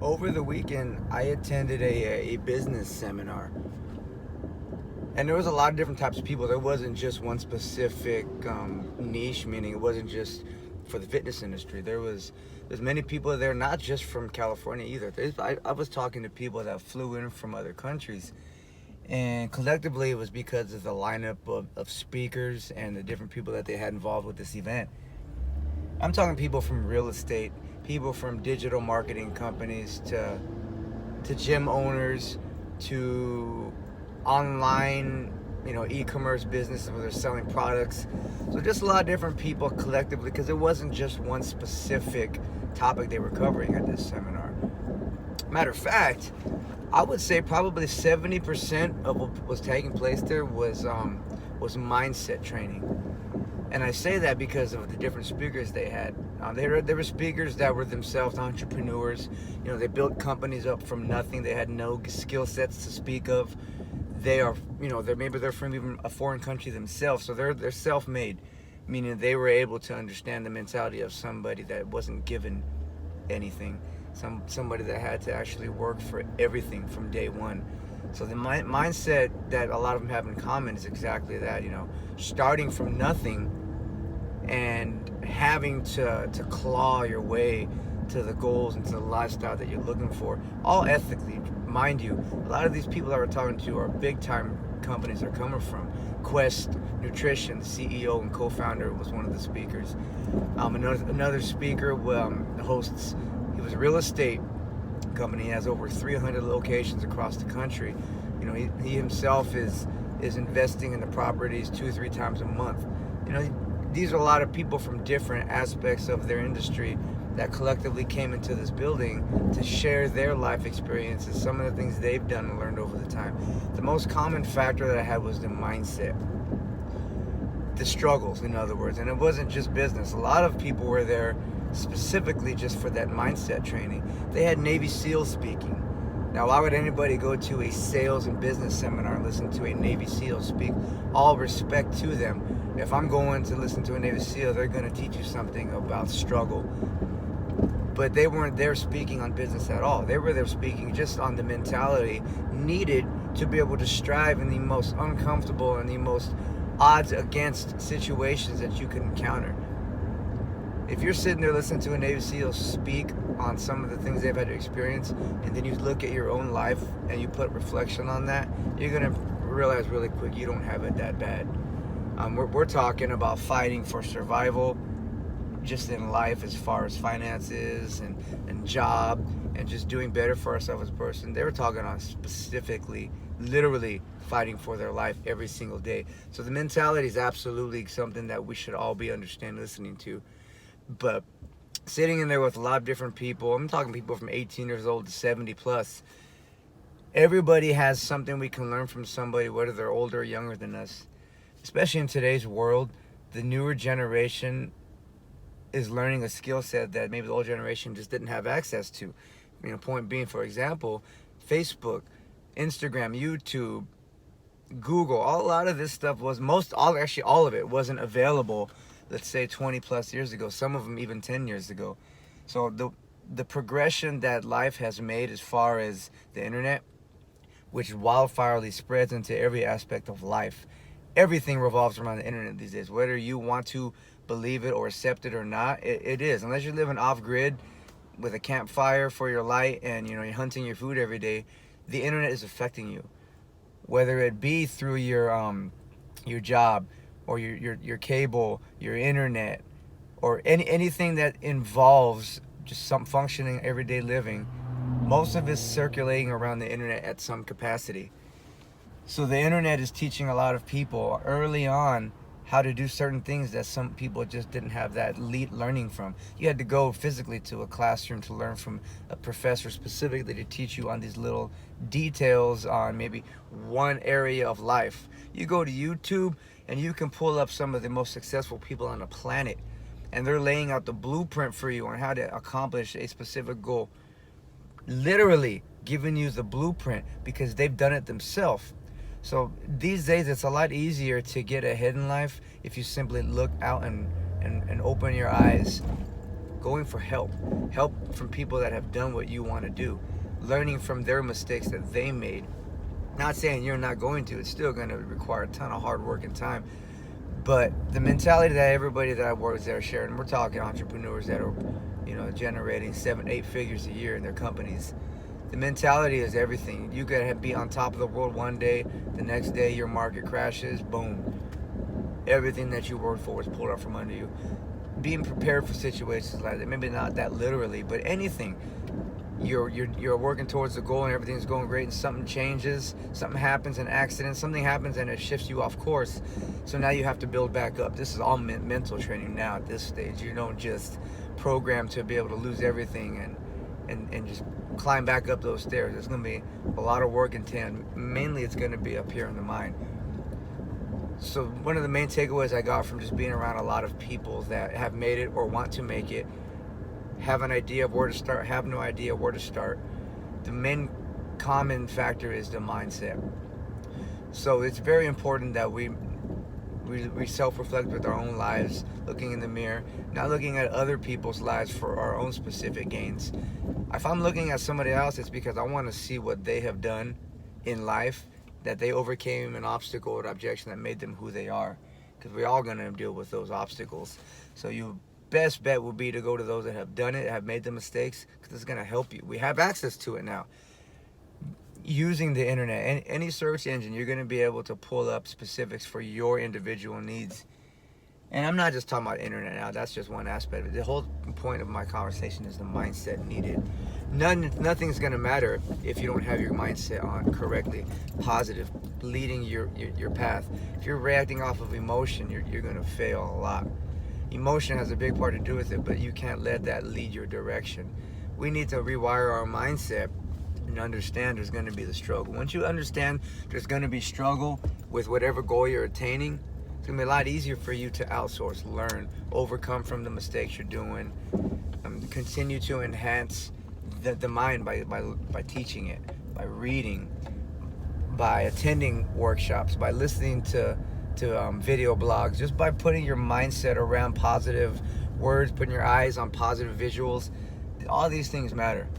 Over the weekend, I attended a business seminar, and there was a lot of different types of people. There wasn't just one specific niche, meaning it wasn't just for the fitness industry. There's many people there, not just from California either. I was talking to people that flew in from other countries, and collectively it was because of the lineup of speakers and the different people that they had involved with this event. I'm talking people from real estate, people from digital marketing companies to gym owners to online, e-commerce businesses where they're selling products. So just a lot of different people collectively, because it wasn't just one specific topic they were covering at this seminar. Matter of fact, I would say probably 70% of what was taking place there was mindset training. And I say that because of the different speakers they had. There were speakers that were themselves entrepreneurs. They built companies up from nothing. They had no skill sets to speak of. They are, they're from even a foreign country themselves, so they're self-made, meaning they were able to understand the mentality of somebody that wasn't given anything, somebody that had to actually work for everything from day one. So the mindset that a lot of them have in common is exactly that. Starting from nothing and having to claw your way to the goals and to the lifestyle that you're looking for, all ethically, mind you. A lot of these people that we're talking to are big time companies they're coming from. Quest Nutrition, the CEO and co-founder, was one of the speakers. Another speaker hosts. He was a real estate company. He has over 300 locations across the country. He himself is investing in the properties 2-3 times a month. These are a lot of people from different aspects of their industry that collectively came into this building to share their life experiences, some of the things they've done and learned over the time. The most common factor that I had was the mindset, the struggles, in other words. And it wasn't just business. A lot of people were there specifically just for that mindset training. They had Navy SEALs speaking. Now, why would anybody go to a sales and business seminar and listen to a Navy SEAL speak? All respect to them. If I'm going to listen to a Navy SEAL, they're going to teach you something about struggle. But they weren't there speaking on business at all. They were there speaking just on the mentality needed to be able to strive in the most uncomfortable and the most odds against situations that you could encounter. If you're sitting there listening to a Navy SEAL speak on some of the things they've had to experience, and then you look at your own life and you put reflection on that, you're going to realize really quick you don't have it that bad. We're talking about fighting for survival just in life, as far as finances and job and just doing better for ourselves as a person. They were talking on specifically, literally fighting for their life every single day. So the mentality is absolutely something that we should all be understanding, listening to. But sitting in there with a lot of different people, I'm talking people from 18 years old to 70 plus, everybody has something we can learn from somebody, whether they're older or younger than us. Especially in today's world, the newer generation is learning a skill set that maybe the old generation just didn't have access to. Point being, for example, Facebook, Instagram, YouTube, Google, a lot of this stuff all of it wasn't available, let's say 20 plus years ago, some of them even 10 years ago. So the progression that life has made as far as the internet, which wildfirely spreads into every aspect of life. Everything revolves around the internet these days, whether you want to believe it or accept it or not. It is. Unless you're living off grid with a campfire for your light and you're hunting your food every day, the internet is affecting you, whether it be through your job or your cable, your internet, or anything that involves just some functioning everyday living. Most of it's circulating around the internet at some capacity. So the internet is teaching a lot of people early on how to do certain things that some people just didn't have that learning from. You had to go physically to a classroom to learn from a professor specifically to teach you on these little details on maybe one area of life. You go to YouTube and you can pull up some of the most successful people on the planet, and they're laying out the blueprint for you on how to accomplish a specific goal. Literally giving you the blueprint because they've done it themselves. So these days it's a lot easier to get ahead in life if you simply look out and open your eyes going for help from people that have done what you want to do, learning from their mistakes that they made. Not saying you're not going to, it's still going to require a ton of hard work and time. But the mentality that everybody that I work with are sharing, we're talking entrepreneurs that are, generating 7-8 figures a year in their companies. The mentality is everything. You could be on top of the world one day, the next day your market crashes, boom. Everything that you worked for was pulled out from under you. Being prepared for situations like that, maybe not that literally, but anything. You're working towards the goal and everything's going great, and something changes, something happens, an accident, something happens and it shifts you off course. So now you have to build back up. This is all mental training now at this stage. You don't just program to be able to lose everything and just climb back up those stairs. There's going to be a lot of work intended. Mainly it's going to be up here in the mind. So one of the main takeaways I got from just being around a lot of people that have made it or want to make it, have an idea of where to start, have no idea where to start. The main common factor is the mindset. So it's very important that we self-reflect with our own lives, looking in the mirror, not looking at other people's lives for our own specific gains. If I'm looking at somebody else, it's because I want to see what they have done in life, that they overcame an obstacle or objection that made them who they are. Because we're all going to deal with those obstacles. So your best bet would be to go to those that have done it, have made the mistakes, because it's going to help you. We have access to it now. Using the internet, any search engine, you're going to be able to pull up specifics for your individual needs. And I'm not just talking about internet now, that's just one aspect of it. The whole point of my conversation is the mindset needed. Nothing's going to matter if you don't have your mindset on correctly, positive, leading your path. If you're reacting off of emotion, you're going to fail a lot. Emotion has a big part to do with it, but you can't let that lead your direction. We need to rewire our mindset and understand there's going to be the struggle. Once you understand there's going to be struggle with whatever goal you're attaining, it's going to be a lot easier for you to outsource, learn, overcome from the mistakes you're doing, continue to enhance the mind by teaching it, by reading, by attending workshops, by listening to video blogs, just by putting your mindset around positive words, putting your eyes on positive visuals. All these things matter.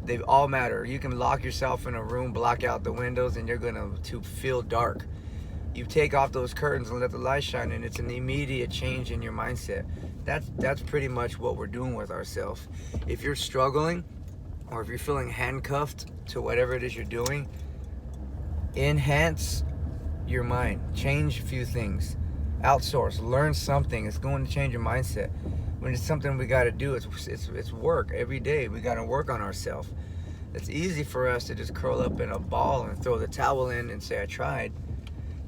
They all matter. You can lock yourself in a room, block out the windows, and you're going to feel dark. You take off those curtains and let the light shine in. It's an immediate change in your mindset. That's pretty much what we're doing with ourselves. If you're struggling, or if you're feeling handcuffed to whatever it is you're doing, enhance your mind. Change a few things. Outsource. Learn something. It's going to change your mindset. When it's something we got to do, it's work every day. We got to work on ourselves. It's easy for us to just curl up in a ball and throw the towel in and say, I tried.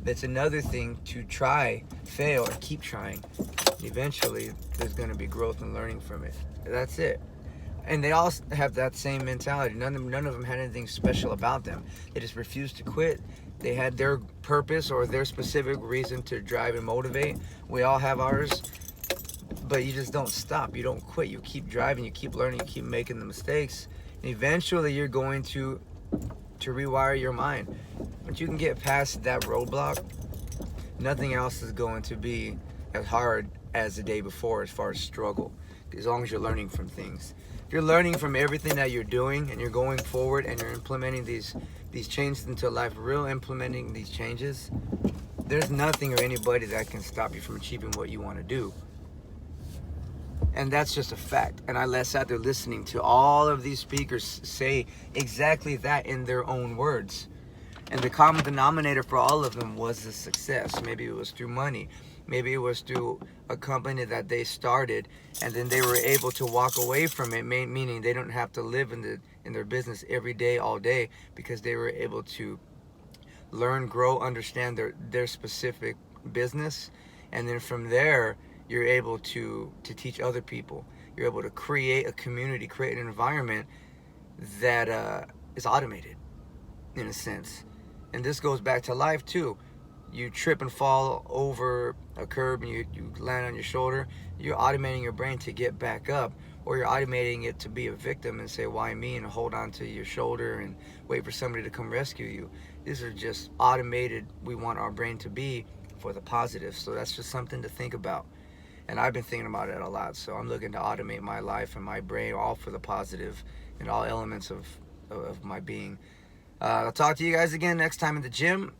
That's another thing to try, fail, and keep trying. Eventually, there's going to be growth and learning from it. That's it. And they all have that same mentality. None of them had anything special about them. They just refused to quit. They had their purpose or their specific reason to drive and motivate. We all have ours. But you just don't stop. You don't quit. You keep driving. You keep learning. You keep making the mistakes. And eventually, you're going to rewire your mind. Once you can get past that roadblock, nothing else is going to be as hard as the day before as far as struggle, as long as you're learning from things. If you're learning from everything that you're doing and you're going forward and you're implementing these changes into life, implementing these changes, there's nothing or anybody that can stop you from achieving what you want to do. And that's just a fact. And I sat there listening to all of these speakers say exactly that in their own words. And the common denominator for all of them was the success. Maybe it was through money. Maybe it was through a company that they started, and then they were able to walk away from it, meaning they don't have to live in their business every day, all day, because they were able to learn, grow, understand their specific business. And then from there, you're able to teach other people. You're able to create a community, create an environment that is automated, in a sense. And this goes back to life too. You trip and fall over a curb and you land on your shoulder. You're automating your brain to get back up, or you're automating it to be a victim and say, why me, and hold on to your shoulder and wait for somebody to come rescue you. These are just automated. We want our brain to be for the positive. So that's just something to think about. And I've been thinking about it a lot. So I'm looking to automate my life and my brain, all for the positive in all elements of my being. I'll talk to you guys again next time in the gym.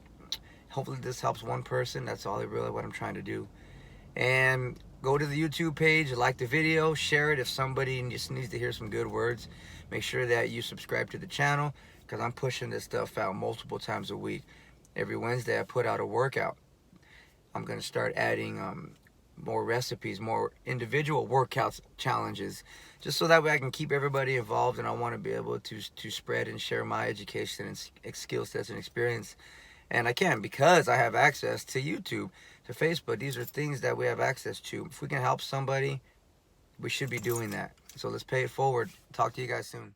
Hopefully this helps one person. That's all really what I'm trying to do. And go to the YouTube page, like the video, share it if somebody just needs to hear some good words. Make sure that you subscribe to the channel, because I'm pushing this stuff out multiple times a week. Every Wednesday I put out a workout. I'm going to start adding more recipes, more individual workouts, challenges, just so that way I can keep everybody involved. And I want to be able to spread and share my education and skill sets and experience. And I can, because I have access to YouTube, to Facebook. These are things that we have access to. If we can help somebody, we should be doing that. So let's pay it forward. Talk to you guys soon.